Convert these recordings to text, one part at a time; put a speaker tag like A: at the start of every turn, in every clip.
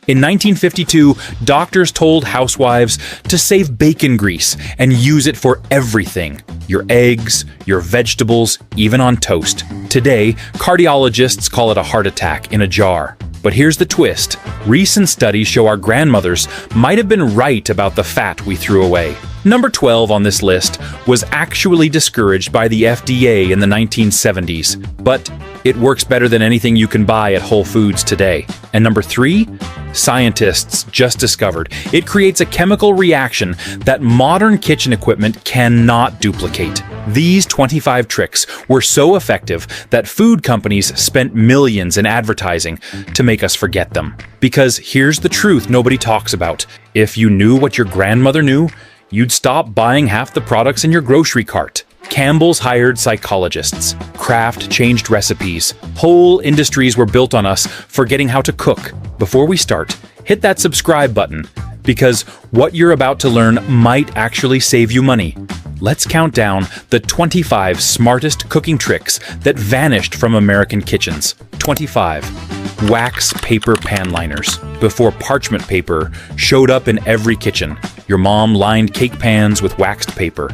A: In 1952, doctors told housewives to save bacon grease and use it for everything. Your eggs, your vegetables, even on toast. Today, cardiologists call it a heart attack in a jar. But here's the twist. Recent studies show our grandmothers might have been right about the fat we threw away. Number 12 on this list was actually discouraged by the FDA in the 1970s, but it works better than anything you can buy at Whole Foods today. And number 3, scientists just discovered it creates a chemical reaction that modern kitchen equipment cannot duplicate. These 25 tricks were so effective that food companies spent millions in advertising to make us forget them. Because here's the truth nobody talks about. If you knew what your grandmother knew, you'd stop buying half the products in your grocery cart. Campbell's hired psychologists. Kraft changed recipes. Whole industries were built on us forgetting how to cook. Before we start, hit that subscribe button, because what you're about to learn might actually save you money. Let's count down the 25 smartest cooking tricks that vanished from American kitchens. 25. Wax paper pan liners. Before parchment paper showed up in every kitchen, your mom lined cake pans with waxed paper,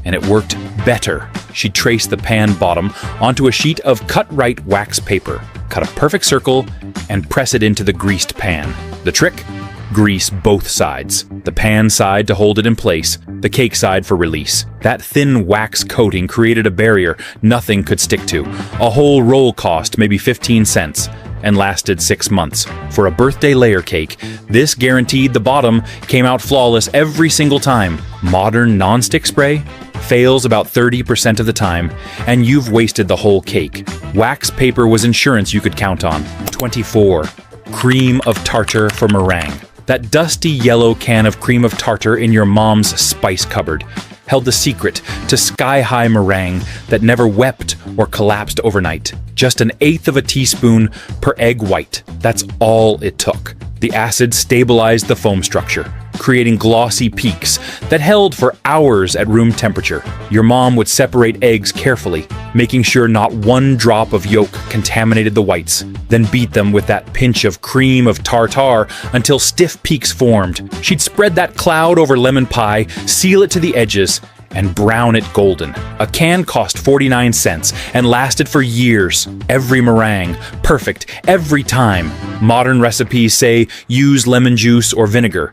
A: and it worked better. She'd trace the pan bottom onto a sheet of cut-right wax paper, cut a perfect circle, and press it into the greased pan. The trick? Grease both sides. The pan side to hold it in place, the cake side for release. That thin wax coating created a barrier nothing could stick to. A whole roll cost maybe 15 cents and lasted 6 months. For a birthday layer cake, this guaranteed the bottom came out flawless every single time. Modern non-stick spray fails about 30% of the time, and you've wasted the whole cake. Wax paper was insurance you could count on. 24. Cream of tartar for meringue. That dusty yellow can of cream of tartar in your mom's spice cupboard held the secret to sky-high meringue that never wept or collapsed overnight. Just 1/8 of a teaspoon per egg white. That's all it took. The acid stabilized the foam structure, creating glossy peaks that held for hours at room temperature. Your mom would separate eggs carefully, making sure not one drop of yolk contaminated the whites, then beat them with that pinch of cream of tartar until stiff peaks formed. She'd spread that cloud over lemon pie, seal it to the edges, and brown it golden. A can cost 49 cents and lasted for years. Every meringue, perfect every time. Modern recipes say use lemon juice or vinegar,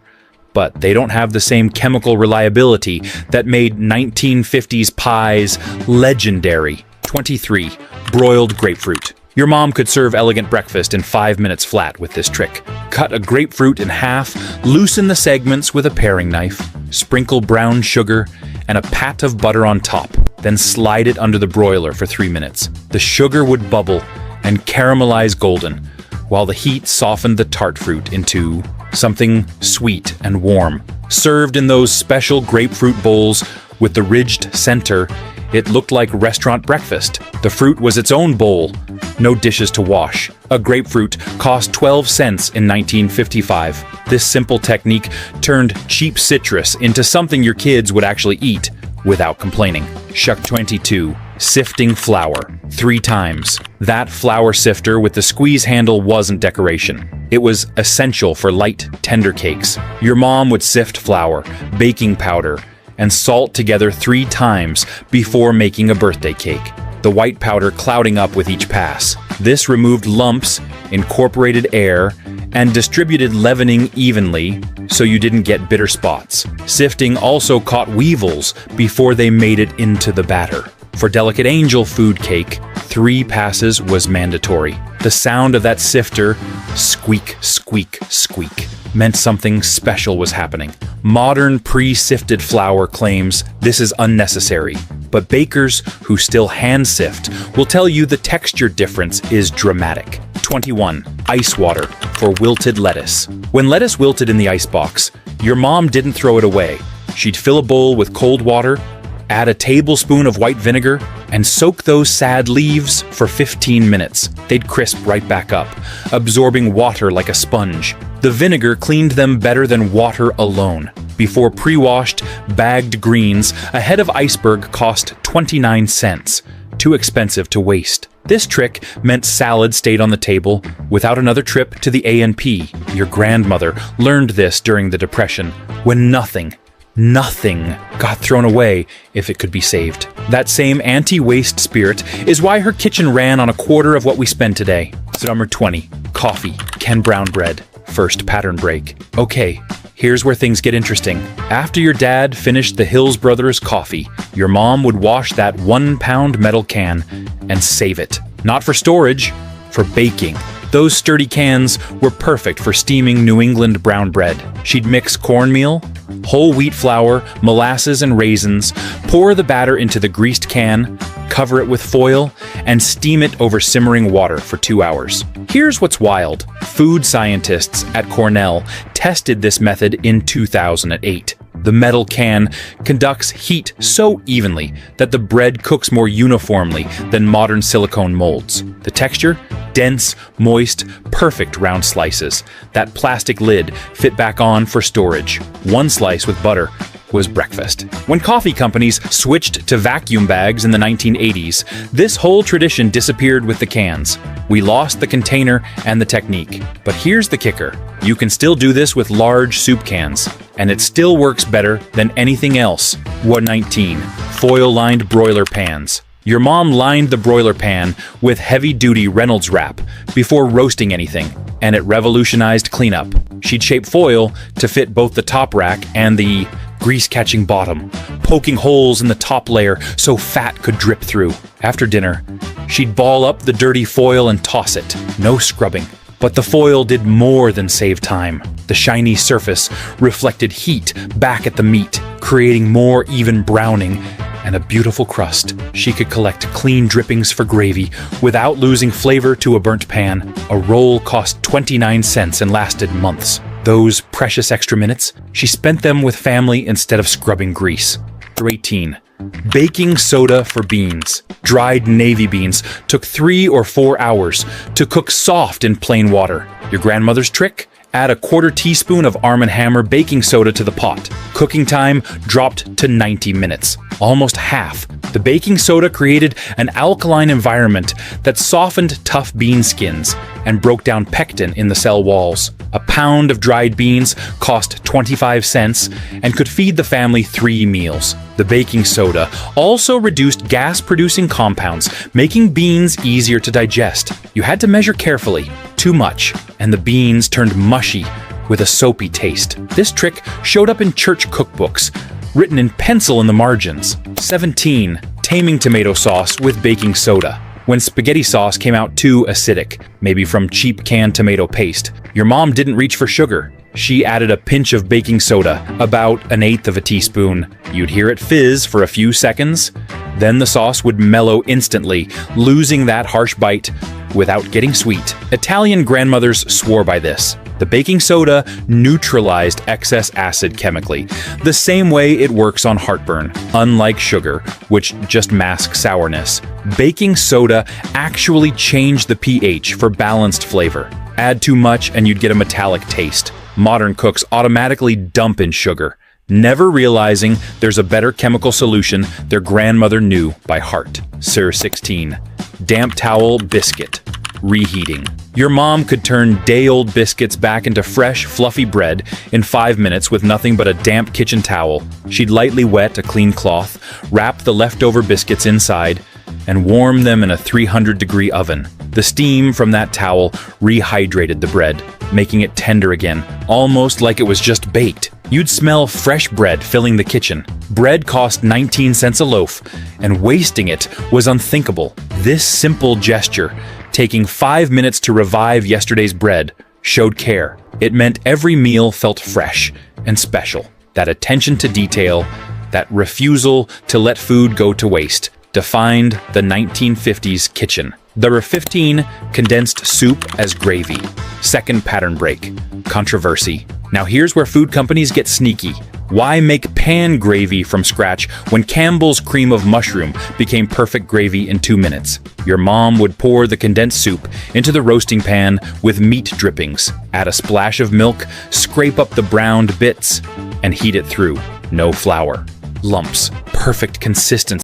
A: but they don't have the same chemical reliability that made 1950s pies legendary. 23. Broiled grapefruit. Your mom could serve elegant breakfast in 5 minutes flat with this trick. Cut a grapefruit in half, loosen the segments with a paring knife, sprinkle brown sugar and a pat of butter on top, then slide it under the broiler for 3 minutes. The sugar would bubble and caramelize golden, while the heat softened the tart fruit into something sweet and warm. Served in those special grapefruit bowls with the ridged center, it looked like restaurant breakfast. The fruit was its own bowl, no dishes to wash. A grapefruit cost 12 cents in 1955. This simple technique turned cheap citrus into something your kids would actually eat without complaining. Shuck 22. Sifting flour 3 times. That flour sifter with the squeeze handle wasn't decoration. It was essential for light, tender cakes. Your mom would sift flour, baking powder, and salt together 3 times before making a birthday cake, the white powder clouding up with each pass. This removed lumps, incorporated air, and distributed leavening evenly so you didn't get bitter spots. Sifting also caught weevils before they made it into the batter. For delicate angel food cake, 3 passes was mandatory. The sound of that sifter, squeak, squeak, squeak, meant something special was happening. Modern pre-sifted flour claims this is unnecessary, but bakers who still hand sift will tell you the texture difference is dramatic. 21. Ice water for wilted lettuce. When lettuce wilted in the icebox, your mom didn't throw it away. She'd fill a bowl with cold water, add a tablespoon of white vinegar, and soak those sad leaves for 15 minutes. They'd crisp right back up, absorbing water like a sponge. The vinegar cleaned them better than water alone. Before pre-washed, bagged greens, a head of iceberg cost 29 cents. Too expensive to waste. This trick meant salad stayed on the table without another trip to the A&P. Your grandmother learned this during the Depression, when nothing got thrown away if it could be saved. That same anti-waste spirit is why her kitchen ran on a quarter of what we spend today. So number 20, coffee, Ken Brown bread, first pattern break. Okay, here's where things get interesting. After your dad finished the Hills Brothers coffee, your mom would wash that 1-pound metal can and save it. Not for storage, for baking. Those sturdy cans were perfect for steaming New England brown bread. She'd mix cornmeal, whole wheat flour, molasses, and raisins, pour the batter into the greased can, cover it with foil, and steam it over simmering water for 2 hours. Here's what's wild. Food scientists at Cornell tested this method in 2008. The metal can conducts heat so evenly that the bread cooks more uniformly than modern silicone molds. The texture? Dense, moist, perfect round slices. That plastic lid fit back on for storage. One slice with butter was breakfast. When coffee companies switched to vacuum bags in the 1980s, this whole tradition disappeared with the cans. We lost the container and the technique. But here's the kicker. You can still do this with large soup cans, and it still works better than anything else. 119. Foil-lined broiler pans. Your mom lined the broiler pan with heavy-duty Reynolds wrap before roasting anything, and it revolutionized cleanup. She'd shape foil to fit both the top rack and the grease-catching bottom, poking holes in the top layer so fat could drip through. After dinner, she'd ball up the dirty foil and toss it. No scrubbing. But the foil did more than save time. The shiny surface reflected heat back at the meat, creating more even browning and a beautiful crust. She could collect clean drippings for gravy without losing flavor to a burnt pan. A roll cost 29 cents and lasted months. Those precious extra minutes, she spent them with family instead of scrubbing grease. 18. Baking soda for beans. Dried navy beans took 3 or 4 hours to cook soft in plain water. Your grandmother's trick? Add a 1/4 teaspoon of Arm & Hammer baking soda to the pot. Cooking time dropped to 90 minutes, almost half. The baking soda created an alkaline environment that softened tough bean skins and broke down pectin in the cell walls. A pound of dried beans cost 25 cents and could feed the family 3 meals. The baking soda also reduced gas-producing compounds, making beans easier to digest. You had to measure carefully. Too much, and the beans turned mushy with a soapy taste. This trick showed up in church cookbooks, written in pencil in the margins. 17. Taming tomato sauce with baking soda. When spaghetti sauce came out too acidic, maybe from cheap canned tomato paste, your mom didn't reach for sugar. She added a pinch of baking soda, about 1/8 of a teaspoon. You'd hear it fizz for a few seconds, then the sauce would mellow instantly, losing that harsh bite without getting sweet. Italian grandmothers swore by this. The baking soda neutralized excess acid chemically, the same way it works on heartburn. Unlike sugar, which just masks sourness, baking soda actually changed the pH for balanced flavor. Add too much and you'd get a metallic taste. Modern cooks automatically dump in sugar, never realizing there's a better chemical solution their grandmother knew by heart. Sir 16. Damp towel biscuit. Reheating. Your mom could turn day-old biscuits back into fresh, fluffy bread in 5 minutes with nothing but a damp kitchen towel. She'd lightly wet a clean cloth, wrap the leftover biscuits inside, and warm them in a 300-degree oven. The steam from that towel rehydrated the bread, making it tender again, almost like it was just baked. You'd smell fresh bread filling the kitchen. Bread cost 19 cents a loaf, and wasting it was unthinkable. This simple gesture, taking 5 minutes to revive yesterday's bread, showed care. It meant every meal felt fresh and special. That attention to detail, that refusal to let food go to waste, defined the 1950s kitchen. There were 15. Condensed soup as gravy. Second pattern break. Controversy. Now here's where food companies get sneaky. Why make pan gravy from scratch when Campbell's cream of mushroom became perfect gravy in 2 minutes? Your mom would pour the condensed soup into the roasting pan with meat drippings, add a splash of milk, scrape up the browned bits, and heat it through. No flour. Lumps. Perfect consistency.